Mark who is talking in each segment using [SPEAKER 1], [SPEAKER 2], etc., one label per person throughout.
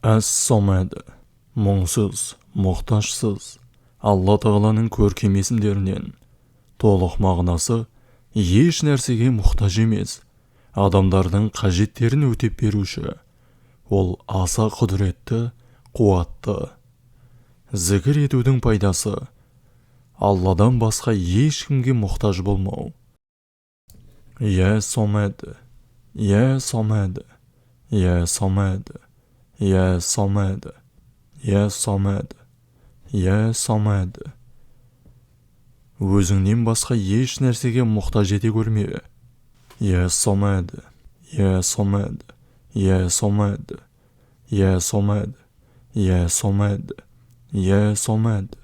[SPEAKER 1] Әс-Самад, мұңсыз, мұқтажсыз, Алла Тағаланың көркем есімдерінен. Толық мағынасы еш нәрсеге мұқтаж емес, адамдардың қажеттерін өтеп беруші. Ол аса құдіретті, қуатты. Зікір етудің пайдасы: Алладан басқа ешкімге мұқтаж болмау. Я Самад, я Самад, я Самад, я Самад, я Самад, я Самад. Өзіңнен басқа еш нәрсеге мұқтаж ете көрме. Я Самад, я Самад, я Самад, я Самад, я Самад, я Самад,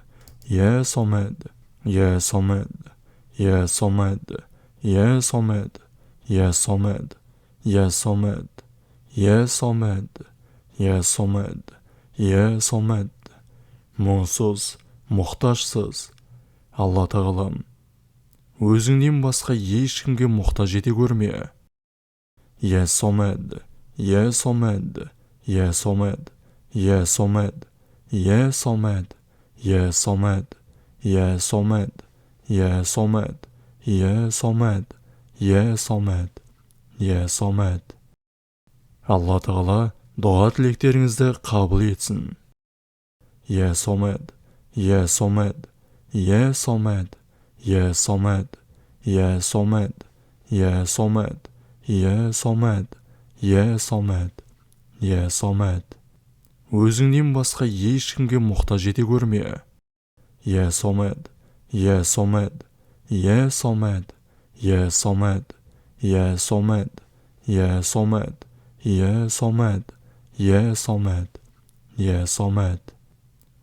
[SPEAKER 1] я Самад, я Самад, я Самад, я Самад, я Самад, я Самад, я Самад, я Самад, я Самад. Мұңсыз, мұқтажсыз, Алла Тағалам, өзіңнен басқа ешкімге мұқтаж ете көрме. Я Самад, я Самад, я Самад, я Самад, я Самад, я Самад, я Самад, я Самад, я Самад, я Самад, я Самад. Алла Тағала дұға тілектеріңізді қабыл етсін. Я Самад, я Самад, я Самад, я Самад, я Самад, я Самад, я Самад, я Самад, я Самад. Өзіңнен басқа ешкімге мұқтаж ете көрме. Я Самад, я Самад, я Самад, я Самад, я Самад, я Самад, я Самад, я Самад, я Самад.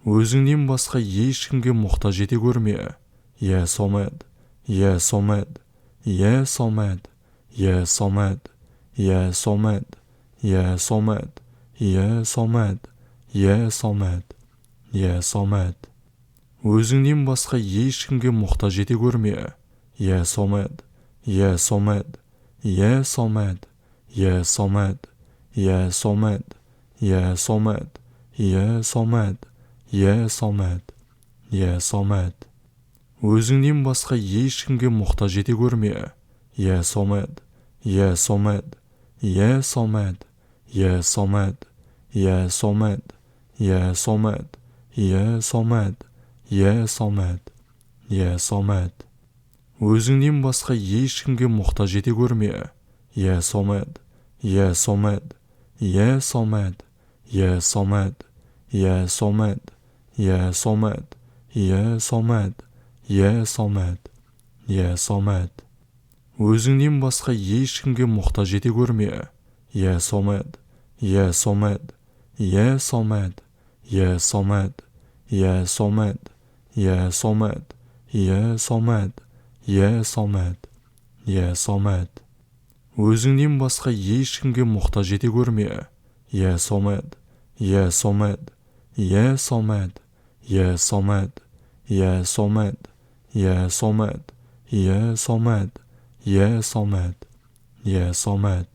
[SPEAKER 1] Өзіңнен басқа ешкімге мұқтаж ете көрме. Я Самад, я Самад, я Самад, я Самад, я Самад, я Самад, я Самад, я Самад, я Самад. Өзіңнен басқа ешкімге мұқтаж ете көрме. Я Самад, я Самад, я Самад, я Самад, я Самад, я Самад, я Самад, я Самад, я Самад. Өзіңнен басқа ешкімге мұқтаж ете көрме. Я Самад, я Самад, я Самад, я Самад, я Самад, я Самад, я Самад, я Самад, я Самад. Өзіңнен басқа ешкімге мұқтаж ете көрме. Я Самад, я Самад, я Самад, я Самад, я Самад, я Самад, я Самад, я Самад, я Самад. Өзіңнен басқа ешкімге мұқтаж ете көрме. Я Самад, я Самад, я Самад, я Самад, я Самад, я Самад, я Самад, я Самад, я Самад. Өзіңнен басқа ешкімге мұқтаж ете көрме. Я Самад, я Самад, я Самад, я Самад, я Самад, я Самад, я Самад, я Самад, я Самад.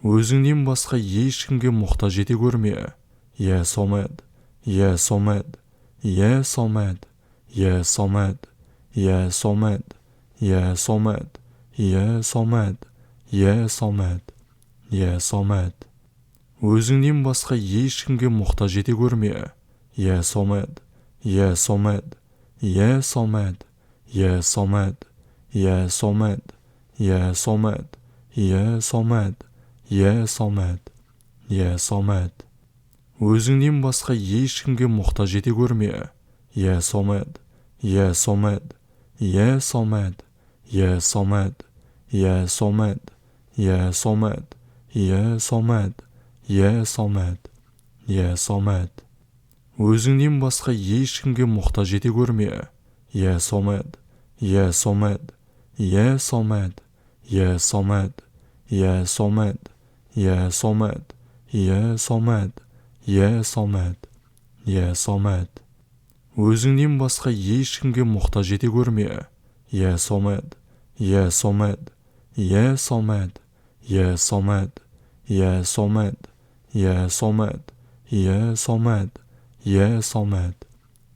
[SPEAKER 1] Өзіңнен басқа ешкімге мұқтаж ете көрме. Я Самад, я Самад, я Самад, я Самад, я Самад, я Самад, я Самад, я Самад, я Самад. Өзіңнен басқа ешкімге мұқтаж ете көрме. Я Самад, я Самад, я Самад, я Самад, я Самад, я Самад, я Самад, я Самад, я Самад. Өзіңнен басқа ешкімге мұқтаж ете көрме. Я Самад, я Самад, я Самад, я Самад, я Самад, я Самад, я Самад, я Самад, я Самад. Өзіңнен басқа ешкімге мұқтаж ете көрме. Я Самад, я Самад, я Самад, я Самад, я Самад, я Самад, я Самад, я Самад, я Самад. Өзіңнен басқа ешкімге мұқтаж ете көрме. Я Самад, я Самад, я Самад, я Самад, я Самад, я Самад, Е Самад, Е Самад,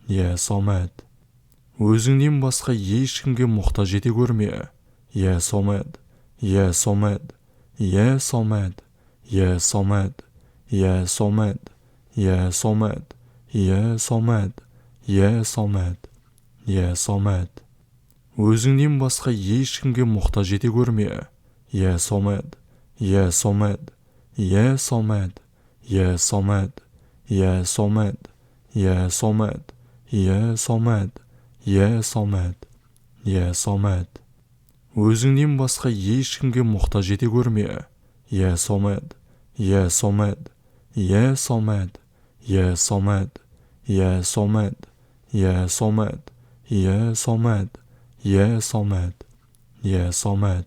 [SPEAKER 1] Е Самад. Өзіңнен басқа ешкімге мұқтаж ете көрме. Е Самад, Е Самад, Е Самад, Е Самад, Е Самад, Е Самад, Е Самад, Е Самад, Е Самад. Өзіңнен басқа ешкімге мұқтаж ете көрме. Е Самад, Е Самад, Е Самад, Е Самад, Е Самад, Е Самад, Е Самад, Е Самад, Е Самад. Өзіңнен басқа ешкімге мұқтаж ете көрме. Е Самад, Е Самад, Е Самад, Е Самад, Е Самад, Е Самад, Е Самад, Е Самад, Е Самад.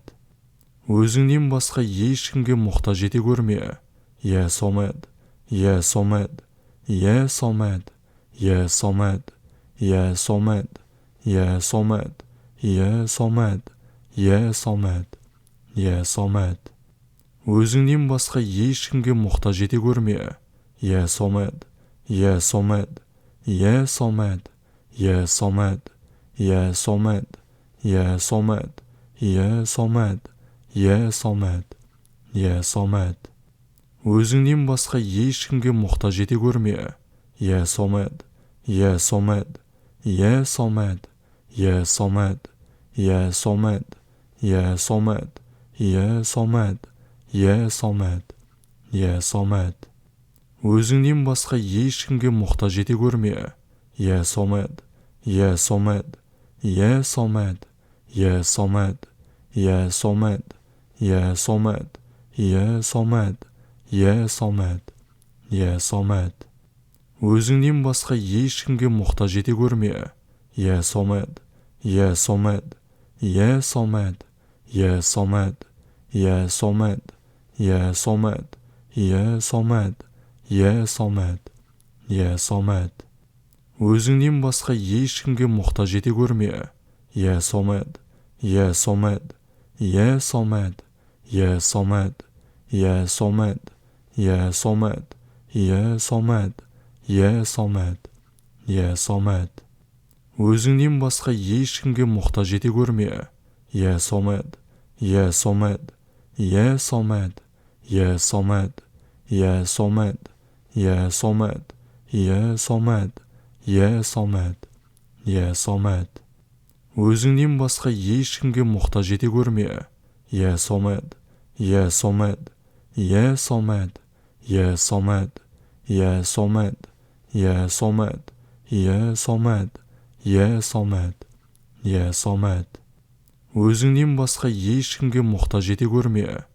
[SPEAKER 1] Өзіңнен басқа ешкімге мұқтаж ете көрме. Е Самад, Е Самад, Е Самад, Е Самад, Е Самад, Е Самад, Е Самад, Е Самад, Е Самад. Өзіңнен басқа ешкімге мұқтаж ете көрме. Е Самад, Е Самад, Е Самад, Е Самад, Е Самад, Е Самад, Е Самад, Е Самад, Е Самад. Өзіңнен басқа ешкімге мұқтаж ете көрме. Е Самад, Е Самад, Е Самад, Е Самад, Е Самад, Е Самад, Е Самад, Е Самад, Е Самад. Өзіңнен басқа ешкімге мұқтаж ете көрме. Е Самад, Е Самад, Е Самад, Е Самад, Е Самад, Е Самад, Е Самад, Е Самад, Е Самад. Өзіңнен басқа ешкімге мұқтаж ете көрме. Е Самад, Е Самад, Е Самад, Е Самад, Е Самад, Е Самад, Е Самад, Е Самад, Е Самад. Өзіңнен басқа ешкімге мұқтаж ете көрме. Е Самад, Е Самад, Е Самад, Е Самад, Е Самад, Е Самад, Е Самад, Е Самад, Е Самад. Өзіңнен басқа ешкімге мұқтаж ете көрме. Е Самад, Е Самад, Е Самад, Е Самад, Е Самад, Е Самад, Е Самад, Е Самад, Е Самад. Өзіңнен басқа ешкімге мұқтаж ете көрме. Е Самад, Е Самад, Е Самад, Е Самад, Е Самад, Е Самад, Е Самад, Е Самад, Е Самад. Өзіңнен басқа ешкімге мұқтаж ете көрме.